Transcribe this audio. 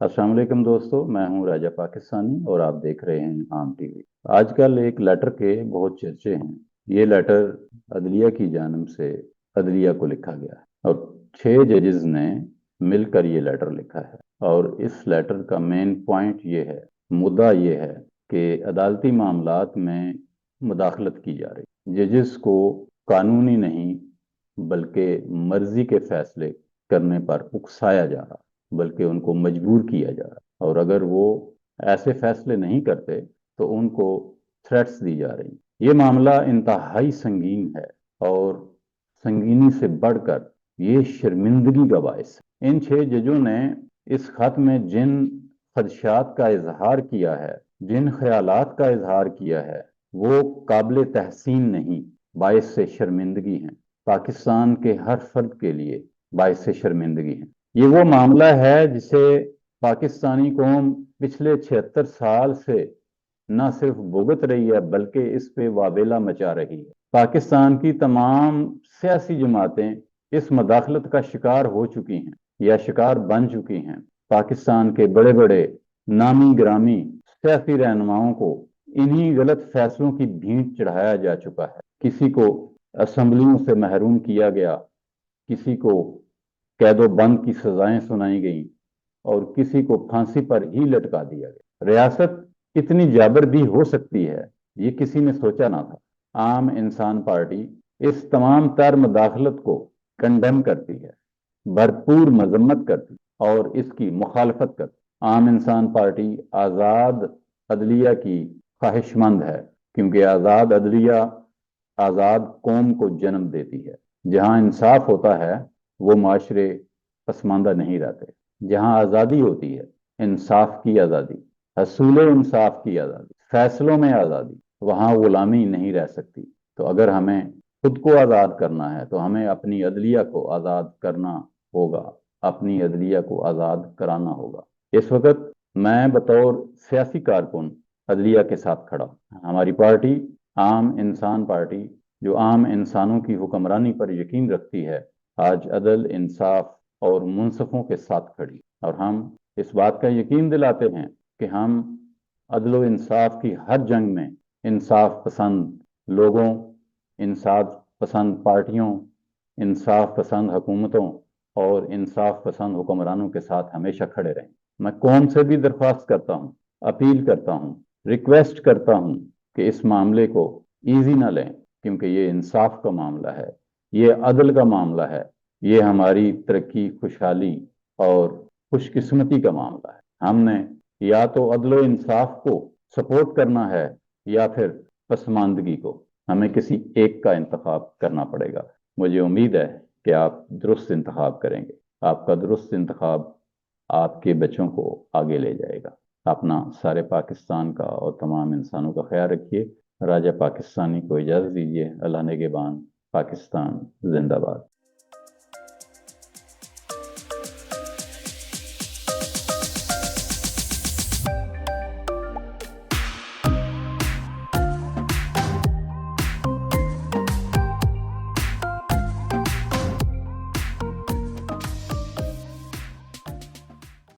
अस्सलाम वालेकुम दोस्तों, मैं हूं राजा पाकिस्तानी और आप देख रहे हैं आम टीवी। आजकल एक लेटर के बहुत चर्चे हैं। ये लेटर अदलिया की जानिब से अदलिया को लिखा गया है और 6 जजेस ने मिलकर ये लेटर लिखा है। और इस लेटर का मेन पॉइंट ये है, मुद्दा ये है कि अदालती मामलात में मुदाखलत की जा रही। जजेस को कानूनी नहीं बल्कि मर्जी के फैसले करने पर उकसाया जा रहा, बल्कि उनको मजबूर किया जा रहा। और अगर वो ऐसे फैसले नहीं करते तो उनको थ्रेट्स दी जा रही। ये मामला इंतहाई संगीन है और संगीनी से बढ़कर ये शर्मिंदगी का बायस है। इन 6 जजों ने इस खत में जिन खदशात का इजहार किया है, जिन ख्यालात का इजहार किया है, वो काबिल तहसीन नहीं, बायस से शर्मिंदगी हैं। पाकिस्तान के हर फर्द के लिए बायस से शर्मिंदगी है। ये वो मामला है जिसे पाकिस्तानी कौम पिछले 76 साल से न सिर्फ भुगत रही है बल्कि इस पे वावेला मचा रही है। पाकिस्तान की तमाम सियासी जमातें इस मदाखलत का शिकार हो चुकी हैं या शिकार बन चुकी हैं। पाकिस्तान के बड़े बड़े नामी ग्रामी सियासी रहनुमाओं को इन्हीं गलत फैसलों की भींट चढ़ाया जा चुका है। किसी को असेंबलियों से महरूम किया गया, किसी को कैदो बंद की सजाएं सुनाई गई और किसी को फांसी पर ही लटका दिया गया। रियासत इतनी जाबर भी हो सकती है, ये किसी ने सोचा ना था। आम इंसान पार्टी इस तमाम तर मुदाखलत को कंडेम करती है, भरपूर मजम्मत करती और इसकी मुखालफत करती। आम इंसान पार्टी आज़ाद अदलिया की ख्वाहिशमंद है, क्योंकि आज़ाद अदलिया आज़ाद कौम को जन्म देती है। जहां इंसाफ होता है वो माशरे पसमानदा नहीं रहते। जहां आज़ादी होती है, इंसाफ की आज़ादी, हसूल इंसाफ की आज़ादी, फैसलों में आज़ादी, वहां गुलामी नहीं रह सकती। तो अगर हमें खुद को आज़ाद करना है तो हमें अपनी अदलिया को आज़ाद करना होगा, अपनी अदलिया को आज़ाद कराना होगा। इस वक्त मैं बतौर सियासी कारकुन अदलिया के साथ खड़ा हूं। हमारी पार्टी आम इंसान पार्टी, जो आम इंसानों की हुक्मरानी पर यकीन रखती है, आज अदल इंसाफ और मुनसफों के साथ खड़ी। और हम इस बात का यकीन दिलाते हैं कि हम अदल व इंसाफ की हर जंग में इंसाफ पसंद लोगों, इंसाफ पसंद पार्टियों, इंसाफ पसंद हुकूमतों और इंसाफ पसंद हुक्मरानों के साथ हमेशा खड़े रहें। मैं कौम से भी दरख्वास्त करता हूँ, अपील करता हूँ, रिक्वेस्ट करता हूँ कि इस मामले को ईजी ना लें, क्योंकि ये इंसाफ का मामला है, ये अदल का मामला है, ये हमारी तरक्की, खुशहाली और खुशकिस्मती का मामला है। हमने या तो अदल व इंसाफ को सपोर्ट करना है या फिर पसमानदगी को। हमें किसी एक का इंतखाब करना पड़ेगा। मुझे उम्मीद है कि आप दुरुस्त इंतखाब करेंगे। आपका दुरुस्त इंतखाब आपके बच्चों को आगे ले जाएगा। अपना सारे पाकिस्तान का और तमाम इंसानों का ख्याल रखिए। राजा पाकिस्तानी को इजाज़त दीजिए। अल्लाह नेगेबान। पाकिस्तान जिंदाबाद।